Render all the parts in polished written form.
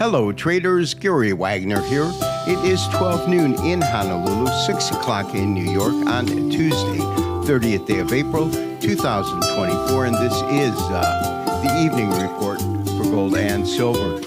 Hello traders, Gary Wagner here. It is 12 noon in Honolulu, 6 o'clock in New York on Tuesday, 30th day of April, 2024, and this is the evening report for gold and silver.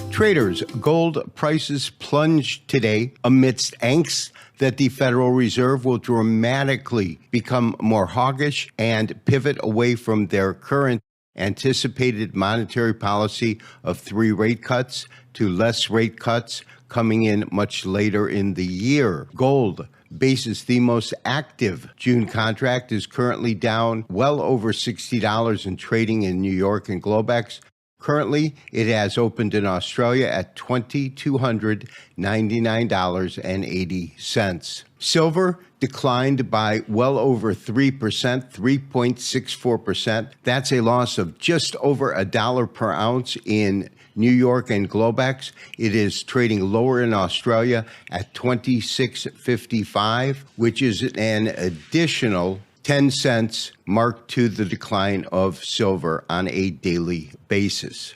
Traders, gold prices plunged today amidst angst that the Federal Reserve will dramatically become more hawkish and pivot away from their current anticipated monetary policy of 3 rate cuts to less rate cuts coming in much later in the year. Gold, basis the most active June contract, is currently down well over $60 in trading in New York and Globex. Currently, it has opened in Australia at $2,299.80. Silver declined by well over 3%, 3.64%. That's a loss of just over $1 per ounce in New York and Globex. It is trading lower in Australia at $26.55, which is an additional 10 cents marked to the decline of silver on a daily basis.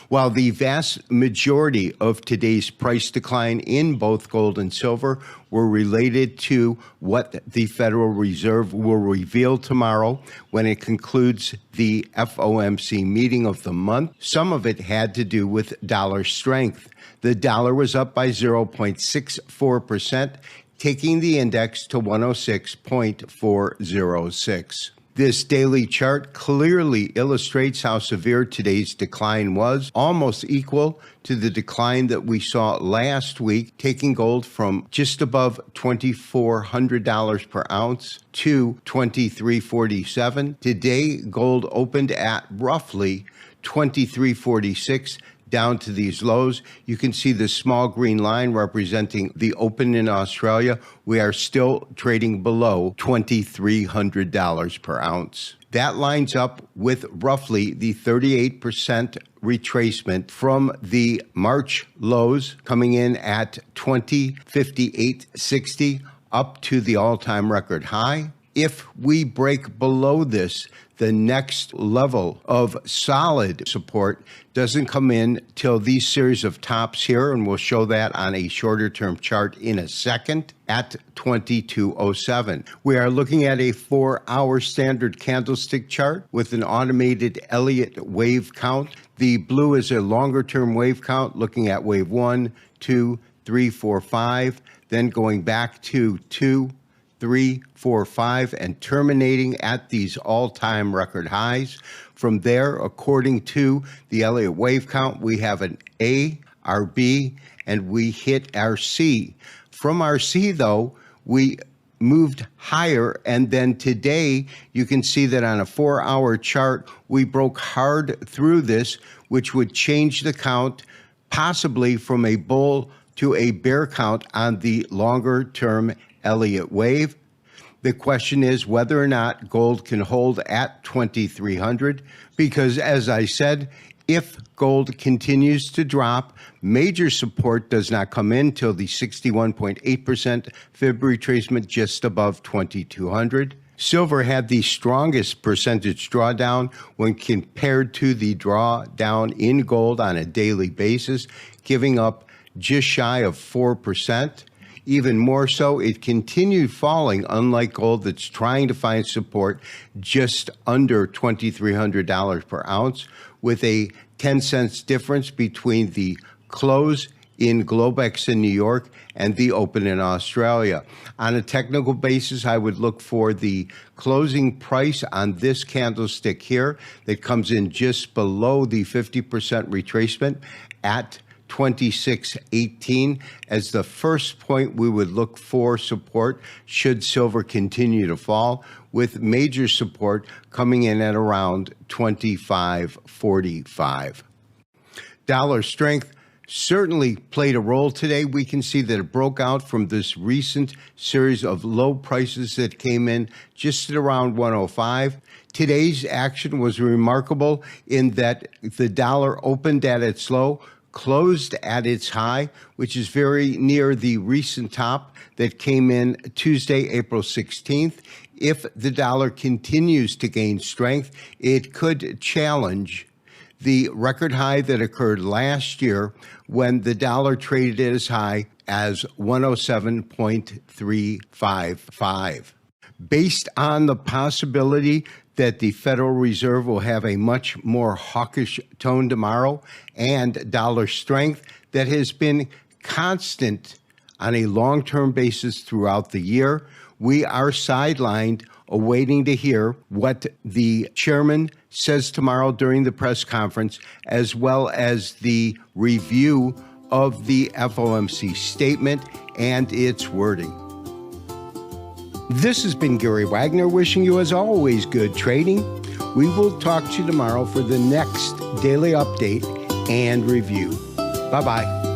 While the vast majority of today's price decline in both gold and silver were related to what the Federal Reserve will reveal tomorrow when it concludes the FOMC meeting of the month, some of it had to do with dollar strength. The dollar was up by 0.64%, taking the index to 106.406. This daily chart clearly illustrates how severe today's decline was, almost equal to the decline that we saw last week, taking gold from just above $2,400 per ounce to $2,347. Today, gold opened at roughly $2,346. Down to these lows. You can see the small green line representing the open in Australia. We are still trading below $2,300 per ounce. That lines up with roughly the 38% retracement from the March lows coming in at $20.5860 up to the all-time record high. If we break below this, the next level of solid support doesn't come in till these series of tops here, and we'll show that on a shorter term chart in a second at 2207. We are looking at a 4-hour standard candlestick chart with an automated Elliott wave count. The blue is a longer term wave count looking at wave 1, 2, 3, 4, 5, then going back to 2, 3, 4, 5, and terminating at these all-time record highs. From there, according to the Elliott wave count, we have an A, our B, and we hit our C. From our C, though, we moved higher, and then today you can see that on a 4-hour chart, we broke hard through this, which would change the count possibly from a bull to a bear count on the longer-term Elliott wave. The question is whether or not gold can hold at 2,300, because as I said, if gold continues to drop, major support does not come in till the 61.8% fib retracement just above 2,200. Silver had the strongest percentage drawdown when compared to the drawdown in gold on a daily basis, giving up just shy of 4%. Even more so, it continued falling, unlike gold that's trying to find support just under $2,300 per ounce, with a 10 cents difference between the close in Globex in New York and the open in Australia. On a technical basis, I would look for the closing price on this candlestick here that comes in just below the 50% retracement at 26.18 as the first point we would look for support should silver continue to fall, with major support coming in at around 25.45. Dollar strength certainly played a role today. We can see that it broke out from this recent series of low prices that came in just at around 105. Today's action was remarkable in that the dollar opened at its low, closed at its high, which is very near the recent top that came in Tuesday, April 16th. If the dollar continues to gain strength, it could challenge the record high that occurred last year when the dollar traded as high as 107.355. Based on the possibility that the Federal Reserve will have a much more hawkish tone tomorrow and dollar strength that has been constant on a long-term basis throughout the year, we are sidelined awaiting to hear what the chairman says tomorrow during the press conference, as well as the review of the FOMC statement and its wording. This has been Gary Wagner wishing you, as always, good trading. We will talk to you tomorrow for the next daily update and review. Bye-bye.